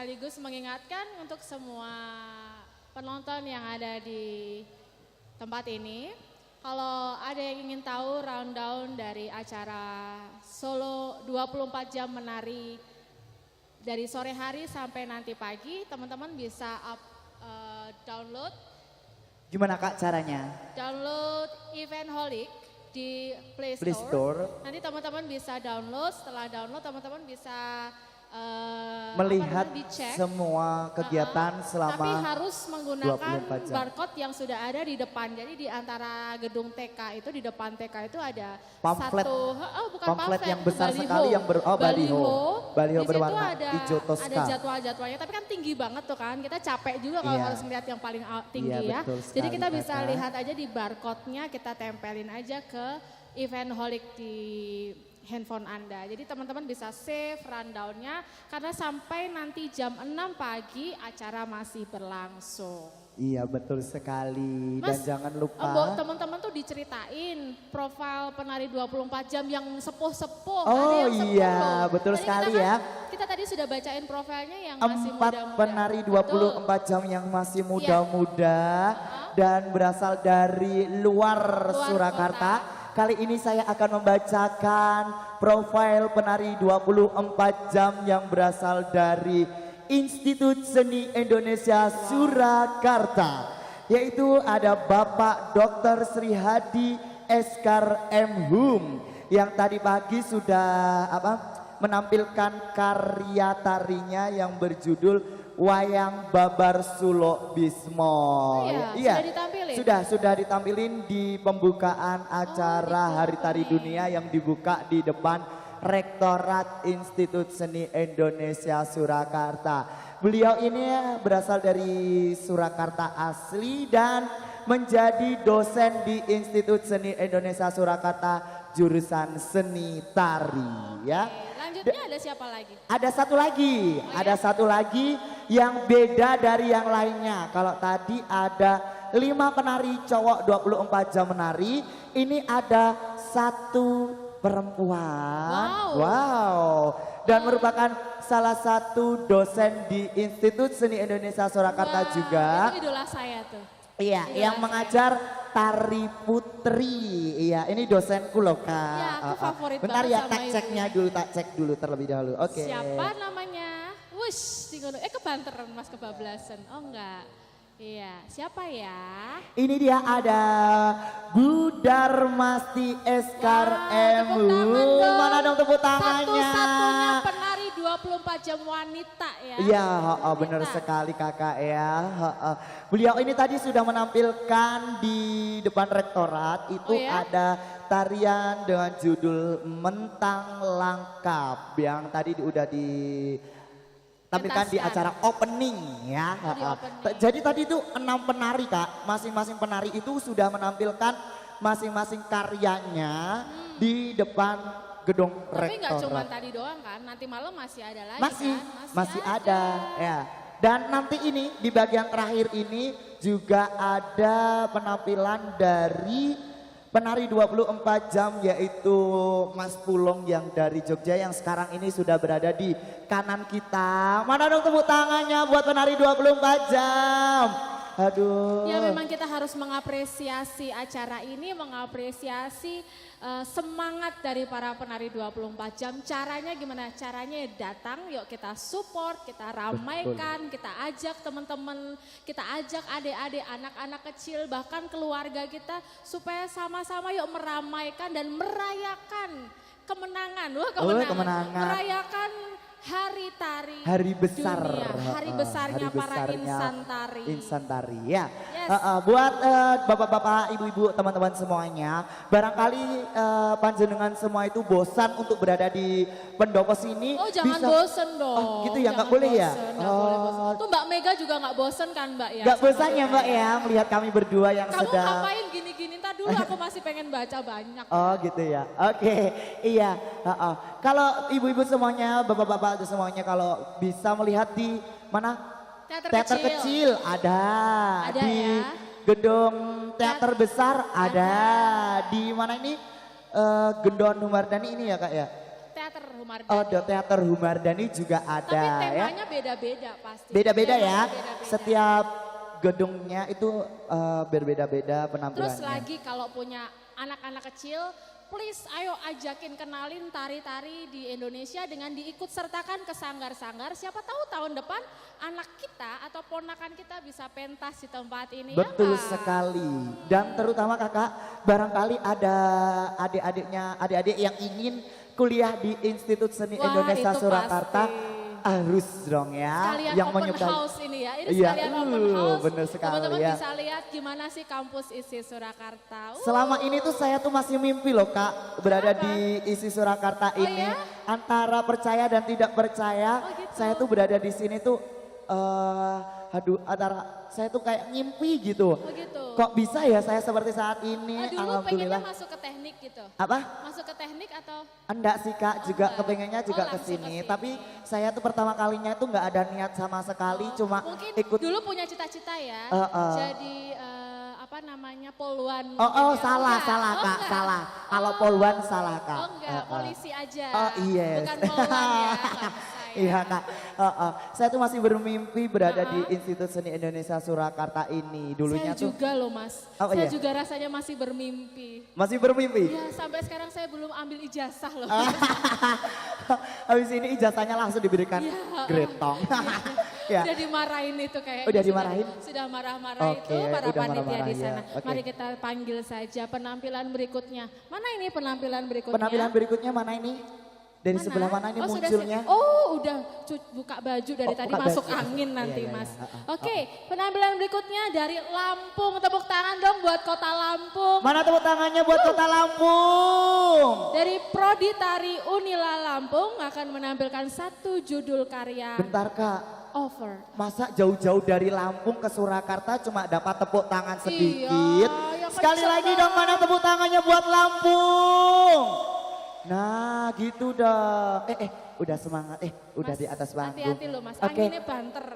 sekaligus mengingatkan untuk semua penonton yang ada di tempat ini. Kalau ada yang ingin tahu rundown dari acara Solo 24 jam menari dari sore hari sampai nanti pagi, teman-teman bisa download. Gimana Kak caranya? Download Eventholik di Play Store. Play Store. Nanti teman-teman bisa download, setelah download teman-teman bisa melihat dicek semua kegiatan selama tapi harus menggunakan 24 jam. barcode yang sudah ada di depan. Jadi di antara gedung TK itu, di depan TK itu ada pamflet, bukan pamflet yang itu besar baliho. sekali yang baliho. Baliho Di situ berwarna ada, hijau toska. ada jadwal-jadwalnya, tapi kan tinggi banget tuh kan. Kita capek juga kalau Iya. harus melihat yang paling tinggi Iya, ya. betul Jadi sekali, kita bisa Kakak. lihat aja di barcode-nya, kita tempelin aja ke Eventholik di handphone Anda. Jadi teman-teman bisa save rundown-nya karena sampai nanti jam 6 pagi acara masih berlangsung. Iya betul sekali. Mas, dan jangan lupa. teman-teman tuh diceritain profil penari 24 jam yang sepuh-sepuh. Oh ada yang sepuh iya loh. betul Tadi sekali kita ya. Kita tadi sudah bacain profilnya yang masih 4 muda-muda. penari 24 jam yang masih muda-muda dan berasal dari luar Surakarta. Kali ini saya akan membacakan profil penari 24 jam yang berasal dari Institut Seni Indonesia Surakarta. Yaitu ada Bapak Dr. Sri Hadi Eskar M. Hum yang tadi pagi sudah menampilkan karya tarinya yang berjudul Wayang Babar Sulo Bismo. Iya, sudah ditampilin? Sudah ditampilin di pembukaan acara Hari Tari Dunia yang dibuka di depan Rektorat Institut Seni Indonesia Surakarta. Beliau ini berasal dari Surakarta asli dan menjadi dosen di Institut Seni Indonesia Surakarta jurusan seni tari ya. Lanjutnya ada siapa lagi? Ada satu lagi, ada satu lagi yang beda dari yang lainnya. Kalau tadi ada 5 penari cowok 24 jam menari, ini ada 1 perempuan. Wow. Dan merupakan salah satu dosen di Institut Seni Indonesia Surakarta juga. Itu idola saya tuh. Iya, yang mengajar tari putri. Iya, ini dosenku loh Kak. Iya, aku favorit Bentar banget ya, sama tak itu. ceknya dulu, tak cek dulu terlebih dahulu. Oke. Siapa namanya? Wush, kebanteran Mas kebablasan. Oh enggak. Iya, siapa ya? Ini dia ada Bu Darmasti Eskar M. Mana dong tepuk tangannya? Satu-satunya penari 24 jam wanita ya. Iya, benar sekali Kakak ya. Beliau ini tadi sudah menampilkan di depan rektorat itu ada tarian dengan judul Mentang Langkap yang tadi udah ditampilkan di acara opening ya. Jadi tadi itu 6 penari Kak, masing-masing penari itu sudah menampilkan masing-masing karyanya di depan gedung rektorat. Tapi nggak cuma tadi doang kan, nanti malam masih ada lagi masih ada ya. Dan nanti ini di bagian terakhir ini juga ada penampilan dari penari 24 jam yaitu Mas Pulong yang dari Jogja yang sekarang ini sudah berada di kanan kita. Mana dong tepuk tangannya buat penari 24 jam. Aduh. Ya memang kita harus mengapresiasi acara ini, mengapresiasi semangat dari para penari 24 jam. Caranya gimana? Caranya datang, yuk kita support, kita ramaikan, kita ajak teman-teman, kita ajak adik-adik, anak-anak kecil, bahkan keluarga kita supaya sama-sama yuk meramaikan dan merayakan kemenangan. Wah, kemenangan. Merayakan Hari Tari Hari besar Dunia, hari besarnya hari para besarnya insan tari. Ya. Yes. Buat bapak-bapak, ibu-ibu, teman-teman semuanya, barangkali panjenengan semua itu bosan untuk berada di pendopo sini. Oh jangan bisa, bosen dong. Oh, gitu ya, nggak boleh ya? Nggak boleh bosen. Tuh Mbak Mega juga nggak bosen kan Mbak ya? Nggak bosan ya Mbak ya, melihat kami berdua yang Kamu sedang. ngapain gini-gini, ntar dulu aku masih pengen baca banyak. Oh gitu ya, oke, iya. Kalau ibu-ibu semuanya, bapak-bapak semuanya kalau bisa melihat di mana? Teater kecil ada di ya. gedung teater besar ada di mana ini Gendon Humardani ini ya Kak ya? Teater Humardani. Oh, The Theater Humardani juga ada Tapi ya. temanya beda-beda pasti. Beda-beda ya. Beda-beda. Setiap gedungnya itu berbeda-beda penampilannya. Terus lagi kalau punya anak-anak kecil, please ayo ajakin kenalin tari-tari di Indonesia dengan diikut sertakan ke sanggar-sanggar. Siapa tahu tahun depan anak kita atau ponakan kita bisa pentas di tempat ini. Betul ya sekali. Dan terutama kakak, barangkali ada adik-adik yang ingin kuliah di Institut Seni Wah, Indonesia itu Surakarta. pasti. Harus dong ya. Sekalian yang open menyukai. house ini ya. Ini Iya, sekalian open house. bener sekali Teman-teman ya. bisa lihat gimana sih kampus ISI Surakarta. Selama ini tuh saya tuh masih mimpi loh kak, berada Kenapa? di ISI Surakarta Oh ini. ya? Antara percaya dan tidak percaya, Oh gitu. saya tuh berada di sini tuh, antara saya tuh kayak ngimpi gitu. Oh gitu. Kok bisa ya saya seperti saat ini, Dulu pengennya alhamdulillah. masuk ke teknik gitu. Apa? Masuk ke teknik atau? Enggak sih kak, juga enggak. kepengennya juga Oh, ke langsung sini. ke sini. Tapi saya tuh pertama kalinya itu nggak ada niat sama sekali, cuma Mungkin ikut. dulu punya cita-cita ya. Jadi apa namanya poluan. Oh, mungkin ya. salah, Enggak. salah Oh, kak, enggak. salah. Kalau poluan salah kak. Oh enggak, polisi aja. Oh yes. Bukan poluan ya. maksud saya. Iya kak, saya tuh masih bermimpi berada di Institut Seni Indonesia Surakarta ini. Dulunya Saya tuh juga loh mas, Oh, saya iya? juga rasanya masih bermimpi. masih bermimpi. Ya sampai sekarang saya belum ambil ijazah loh. Habis ini ijazahnya langsung diberikan Iya. gretong. Ya. Udah dimarahin itu kayaknya. Udah dimarahin? Sudah marah-marah Oke, itu para udah panitia marah-marah di ya. sana. Oke. Mari kita panggil saja penampilan berikutnya. Mana ini penampilan berikutnya? Penampilan berikutnya mana ini? Dari sebelah mana ini Oh, sudah munculnya? udah buka baju dari Oh, tadi buka masuk baju. angin Iya, nanti iya, mas. iya. Oke, penampilan berikutnya dari Lampung. Tepuk tangan dong buat kota Lampung. Mana tepuk tangannya buat Kota Lampung? Dari Prodi Tari Unila Lampung akan menampilkan satu judul karya Bentar kak, Over. masa jauh-jauh dari Lampung ke Surakarta cuma dapat tepuk tangan sedikit? yang Sekali kenceng lagi dong. dong, mana tepuk tangannya buat Lampung? Nah gitu dong. Udah semangat, udah Mas, di atas panggung. Hati-hati loh mas, Oke. anginnya banter.